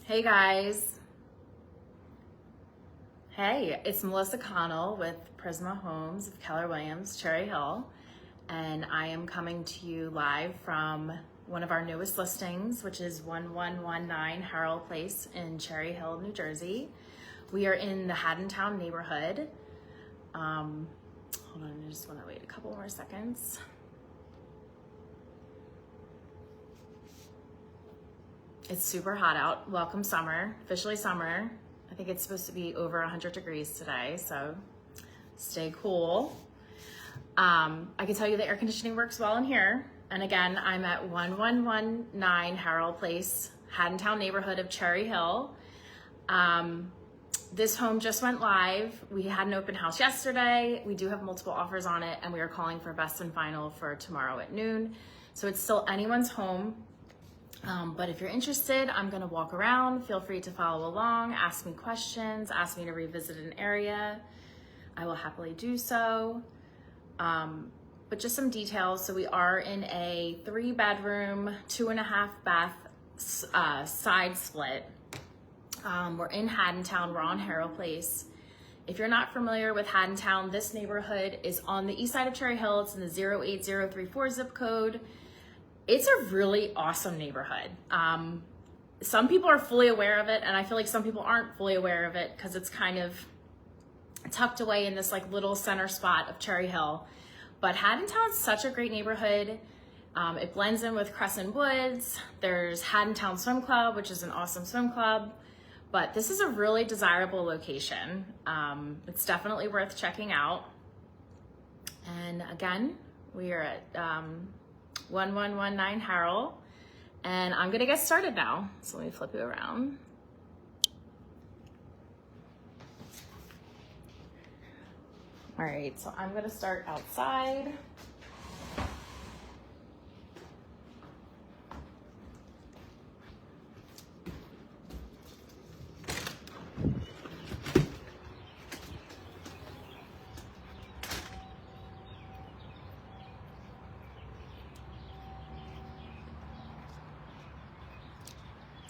Hey guys. Hey, it's Melissa Connell with Prisma Homes of Keller Williams, Cherry Hill, and I am coming to you live from one of our newest listings, which is 1119 Haral Place in Cherry Hill, New Jersey. We are in the Haddontowne neighborhood. Hold on, I just want to wait a couple more seconds. It's super hot out. Welcome summer, officially summer. I think it's supposed to be over 100 degrees today, so stay cool. I can tell you the air conditioning works well in here. And again, I'm at 1119 Haral Place, Haddontowne neighborhood of Cherry Hill. This home just went live. We had an open house yesterday. We do have multiple offers on it, and we are calling for best and final for tomorrow at noon. So it's still anyone's home. But if you're interested, I'm gonna walk around. Feel free to follow along, ask me questions, ask me to revisit an area. I will happily do so. But just some details. So we are in a 3-bedroom, 2.5 bath side split. We're in Haddontowne, we're on Haral Place. If you're not familiar with Haddontowne, this neighborhood is on the east side of Cherry Hill. It's in the 08034 zip code. It's a really awesome neighborhood. Some people are fully aware of it, and I feel like some people aren't fully aware of it because it's kind of tucked away in this like little center spot of Cherry Hill. But Haddontowne's such a great neighborhood. It blends in with Crescent Woods. There's Haddontowne Swim Club, which is an awesome swim club. But this is a really desirable location. It's definitely worth checking out. And again, we are at 1119 Haral, and I'm gonna get started now. So let me flip you around. All right, so I'm gonna start outside.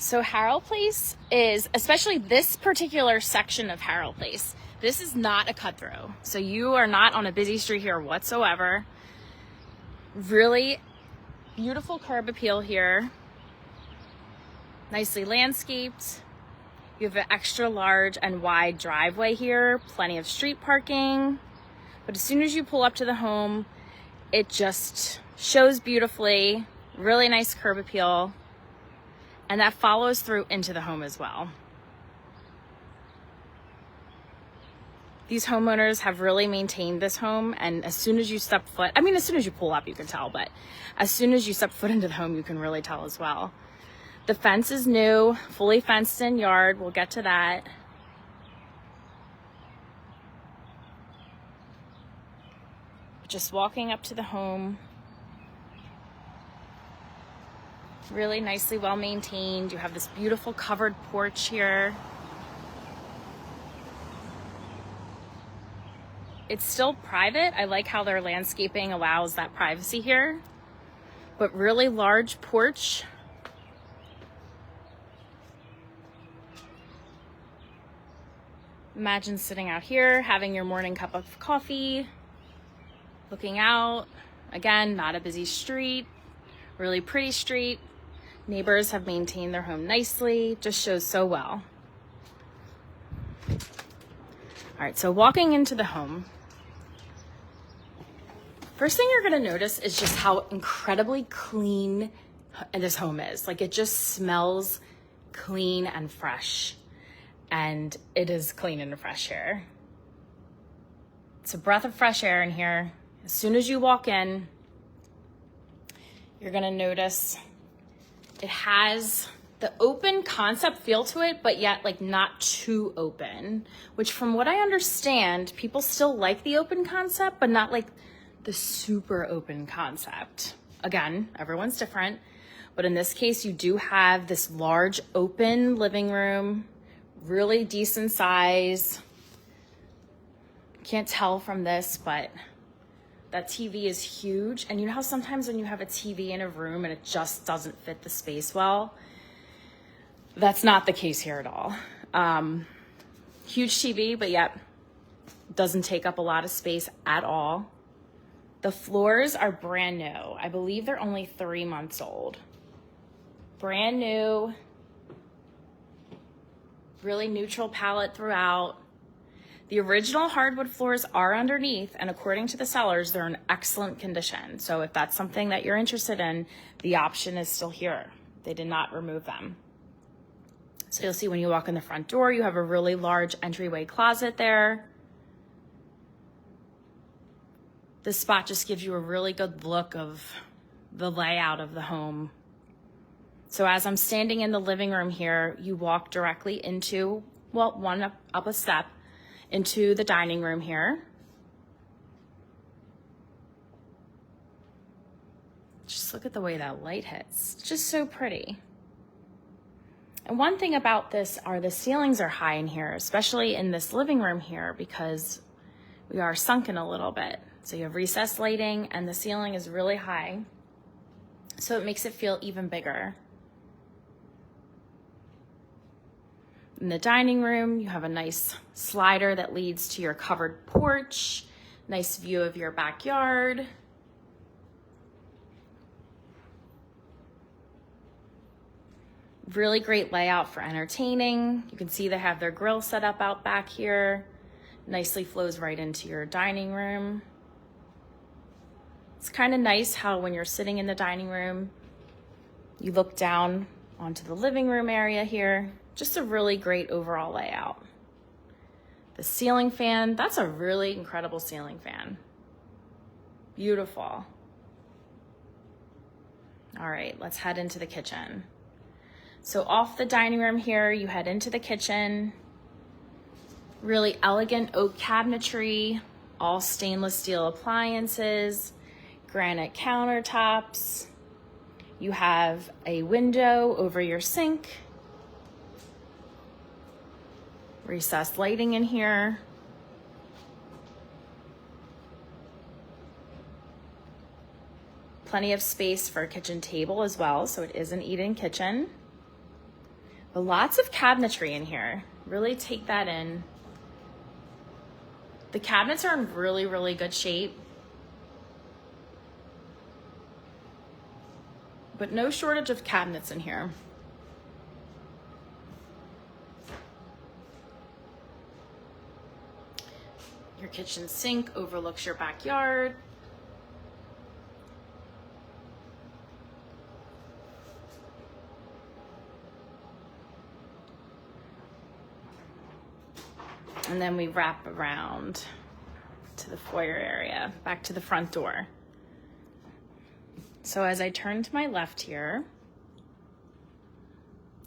So Haral Place is, especially this particular section of Haral Place, this is not a cut through. So you are not on a busy street here whatsoever. Really beautiful curb appeal here. Nicely landscaped. You have an extra large and wide driveway here, plenty of street parking. But as soon as you pull up to the home, it just shows beautifully, really nice curb appeal. And that follows through into the home as well. These homeowners have really maintained this home, and as soon as you step foot, I mean, as soon as you pull up, you can tell, but as soon as you step foot into the home, you can really tell as well. The fence is new, fully fenced in yard. We'll get to that. Just walking up to the home. Really nicely well maintained. You have this beautiful covered porch here. It's still private. I like how their landscaping allows that privacy here, but really large porch. Imagine sitting out here, having your morning cup of coffee, looking out. Again, not a busy street, really pretty street. Neighbors have maintained their home nicely, just shows so well. All right, so walking into the home, first thing you're gonna notice is just how incredibly clean this home is. Like, it just smells clean and fresh, and it is clean and fresh here. It's a breath of fresh air in here. As soon as you walk in, you're gonna notice it has the open concept feel to it, but yet like not too open, which from what I understand, people still like the open concept, but not like the super open concept. Again, everyone's different, but in this case, you do have this large open living room, really decent size. Can't tell from this, but that TV is huge. And you know how sometimes when you have a TV in a room and it just doesn't fit the space well? That's not the case here at all. Huge TV, but yet doesn't take up a lot of space at all. The floors are brand new. I believe they're only 3 months old. Brand new, really neutral palette throughout. The original hardwood floors are underneath, and according to the sellers, they're in excellent condition. So if that's something that you're interested in, the option is still here. They did not remove them. So you'll see when you walk in the front door, you have a really large entryway closet there. This spot just gives you a really good look of the layout of the home. So as I'm standing in the living room here, you walk directly into, well, one up a step, into the dining room here. Just look at the way that light hits. It's just so pretty. And one thing about this are the ceilings are high in here, especially in this living room here, because we are sunken a little bit. So you have recessed lighting and the ceiling is really high. So it makes it feel even bigger. In the dining room, you have a nice slider that leads to your covered porch, nice view of your backyard. Really great layout for entertaining. You can see they have their grill set up out back here. Nicely flows right into your dining room. It's kind of nice how when you're sitting in the dining room, you look down onto the living room area here. Just a really great overall layout. The ceiling fan, that's a really incredible ceiling fan. Beautiful. All right, let's head into the kitchen. So off the dining room here, you head into the kitchen. Really elegant oak cabinetry, all stainless steel appliances, granite countertops. You have a window over your sink. Recessed lighting in here. Plenty of space for a kitchen table as well, so it is an eat-in kitchen. But lots of cabinetry in here. Really take that in. The cabinets are in really, really good shape. But no shortage of cabinets in here. Your kitchen sink overlooks your backyard. And then we wrap around to the foyer area, back to the front door. So as I turn to my left here,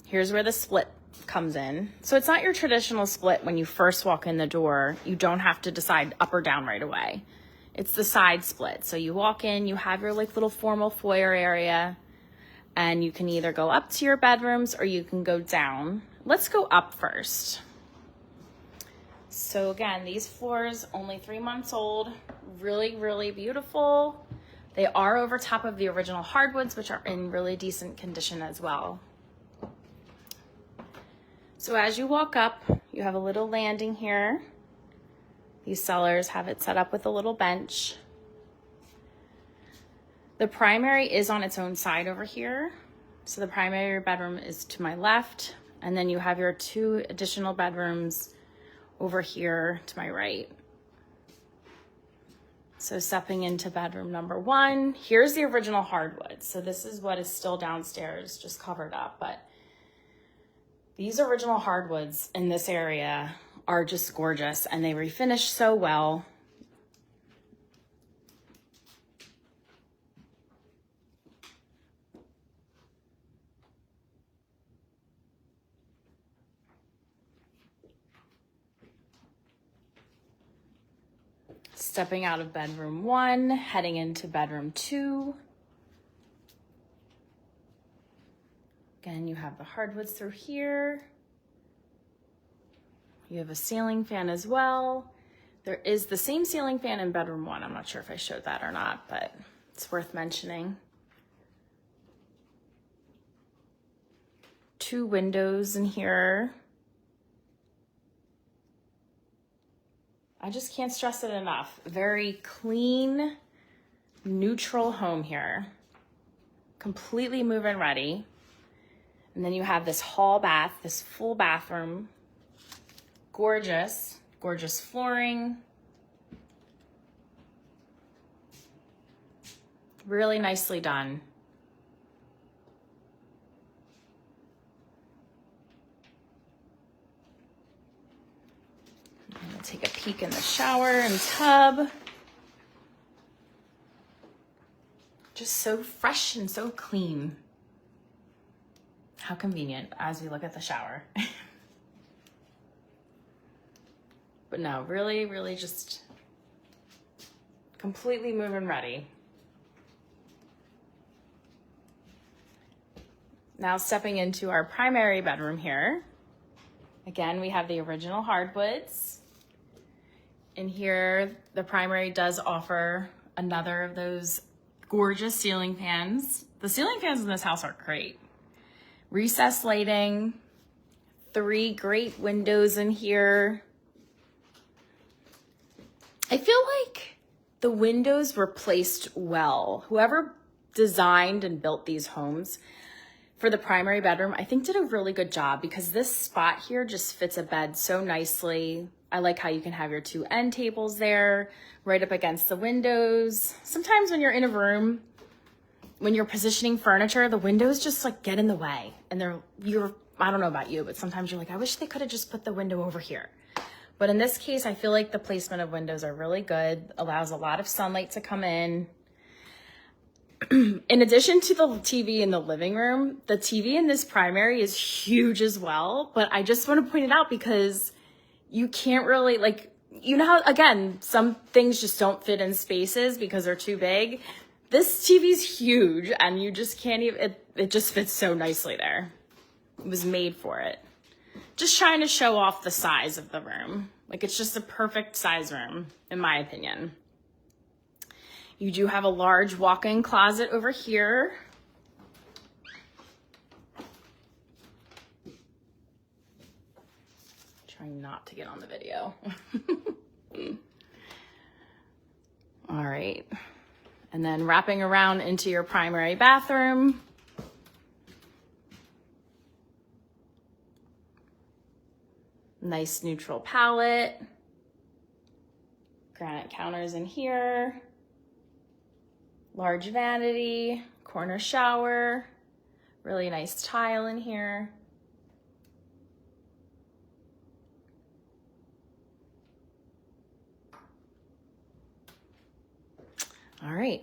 here's where the split comes in. So it's not your traditional split when you first walk in the door. You don't have to decide up or down right away. It's the side split. So you walk in, you have your like little formal foyer area, and you can either go up to your bedrooms or you can go down. Let's go up first. So again, these floors, only 3 months old, really, really beautiful. They are over top of the original hardwoods, which are in really decent condition as well. So as you walk up, you have a little landing here. These sellers have it set up with a little bench. The primary is on its own side over here. So the primary bedroom is to my left, and then you have your 2 additional bedrooms over here to my right. So stepping into bedroom number 1, here's the original hardwood. So this is what is still downstairs, just covered up. But these original hardwoods in this area are just gorgeous, and they refinish so well. Stepping out of bedroom 1, heading into bedroom 2. Again, you have the hardwoods through here. You have a ceiling fan as well. There is the same ceiling fan in bedroom 1. I'm not sure if I showed that or not, but it's worth mentioning. 2 windows in here. I just can't stress it enough. Very clean, neutral home here. Completely move-in ready. And then you have this hall bath, this full bathroom. Gorgeous, gorgeous flooring. Really nicely done. I'm gonna take a peek in the shower and tub. Just so fresh and so clean. How convenient as we look at the shower. But no, really, really just completely move-in ready. Now stepping into our primary bedroom here. Again, we have the original hardwoods. In here, the primary does offer another of those gorgeous ceiling fans. The ceiling fans in this house are great. Recessed lighting, 3 great windows in here. I feel like the windows were placed well. Whoever designed and built these homes for the primary bedroom, I think did a really good job, because this spot here just fits a bed so nicely. I like how you can have your 2 end tables there right up against the windows. Sometimes when you're in a room, when you're positioning furniture, the windows just like get in the way, and I don't know about you, but sometimes you're like, I wish they could have just put the window over here. But in this case, I feel like the placement of windows are really good, allows a lot of sunlight to come in. In addition to the TV in the living room, the TV in this primary is huge as well, but I just want to point it out because you can't really, like, you know how, again, some things just don't fit in spaces because they're too big. This TV's huge, and you just can't even, it just fits so nicely there. It was made for it. Just trying to show off the size of the room. Like, it's just a perfect size room, in my opinion. You do have a large walk-in closet over here. Trying not to get on the video. All right. And then wrapping around into your primary bathroom. Nice neutral palette. Granite counters in here. Large vanity, corner shower. Really nice tile in here. All right.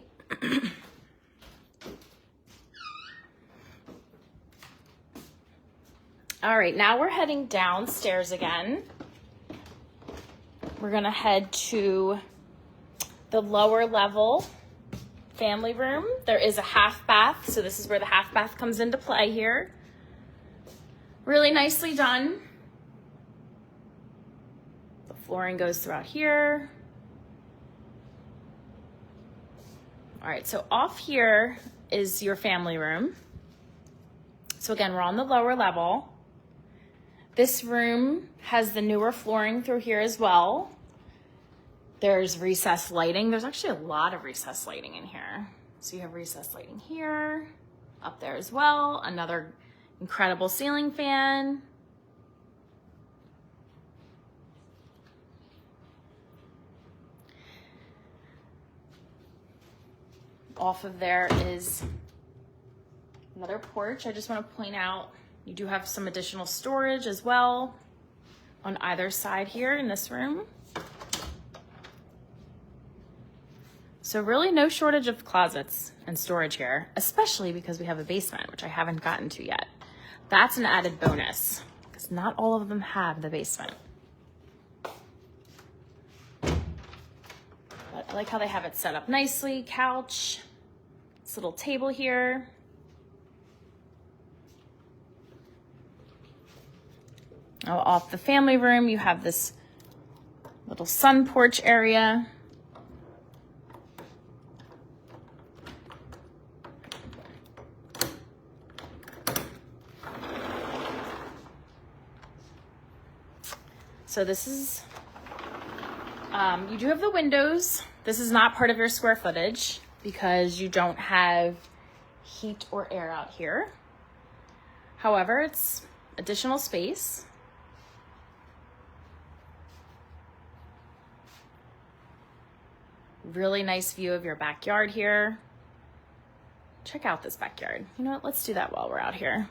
All right, now we're heading downstairs again. We're gonna head to the lower level family room. There is a half bath, so this is where the half bath comes into play here. Really nicely done. The flooring goes throughout here. All right, so off here is your family room. So again, we're on the lower level. This room has the newer flooring through here as well. There's recessed lighting. There's actually a lot of recessed lighting in here. So you have recessed lighting here, up there as well. Another incredible ceiling fan. Off of there is another porch. I just want to point out, you do have some additional storage as well on either side here in this room. So really no shortage of closets and storage here, especially because we have a basement, which I haven't gotten to yet. That's an added bonus because not all of them have the basement. But I like how they have it set up nicely. Couch, this little table here. Oh, off the family room, you have this little sun porch area. So this is, you do have the windows. This is not part of your square footage because you don't have heat or air out here. However, it's additional space. Really nice view of your backyard here. Check out this backyard. You know what? Let's do that while we're out here.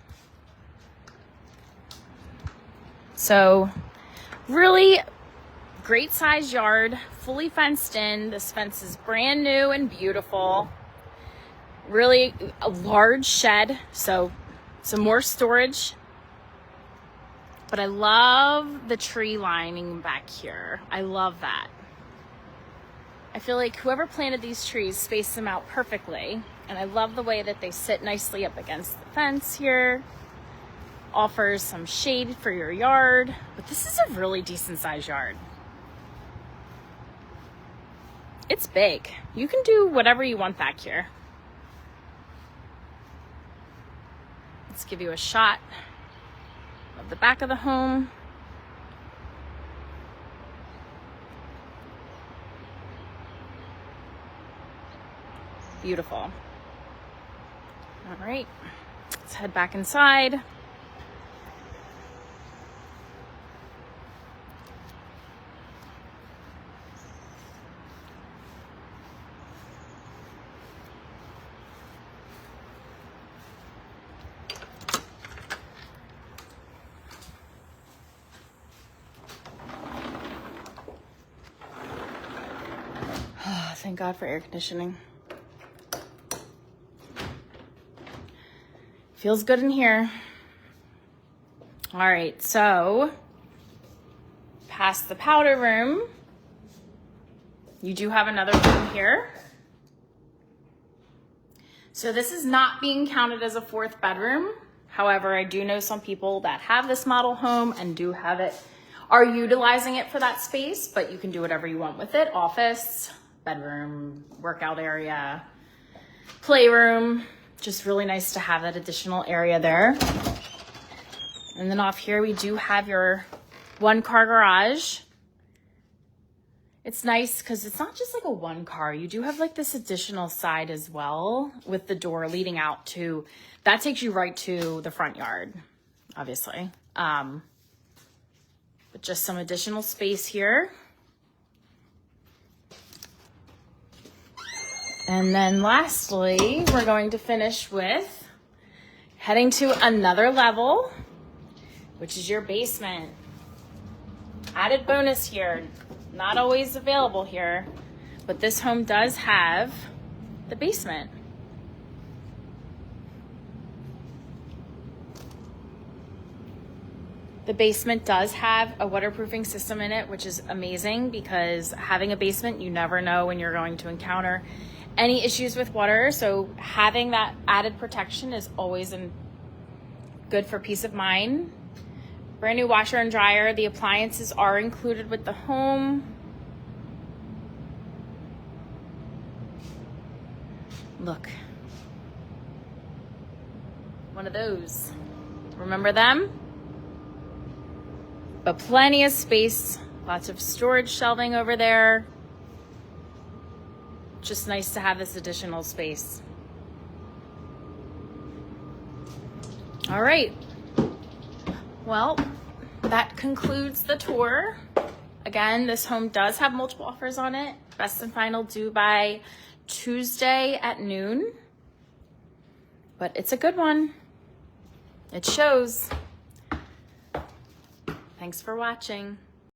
So really great size yard, fully fenced in. This fence is brand new and beautiful. Really a large shed, so some more storage. But I love the tree lining back here. I love that. I feel like whoever planted these trees spaced them out perfectly. And I love the way that they sit nicely up against the fence here. Offers some shade for your yard. But this is a really decent sized yard. It's big. You can do whatever you want back here. Let's give you a shot of the back of the home. Beautiful. All right, let's head back inside. Oh, thank God for air conditioning. Feels good in here. All right, so past the powder room, you do have another room here. So this is not being counted as a fourth bedroom. However, I do know some people that have this model home and do have it, are utilizing it for that space, but you can do whatever you want with it. Office, bedroom, workout area, playroom. Just really nice to have that additional area there. And then off here, we do have your 1-car garage. It's nice because it's not just like a 1-car. You do have like this additional side as well with the door leading out to, that takes you right to the front yard, obviously. But just some additional space here. And then lastly, we're going to finish with heading to another level, which is your basement. Added bonus here, not always available here, but this home does have the basement. The basement does have a waterproofing system in it, which is amazing because having a basement, you never know when you're going to encounter any issues with water. So having that added protection is always good for peace of mind. Brand new washer and dryer. The appliances are included with the home. Look. One of those. Remember them? But plenty of space. Lots of storage shelving over there. Just nice to have this additional space. All right. Well, that concludes the tour. Again, this home does have multiple offers on it. Best and final due by Tuesday at noon. But it's a good one. It shows. Thanks for watching.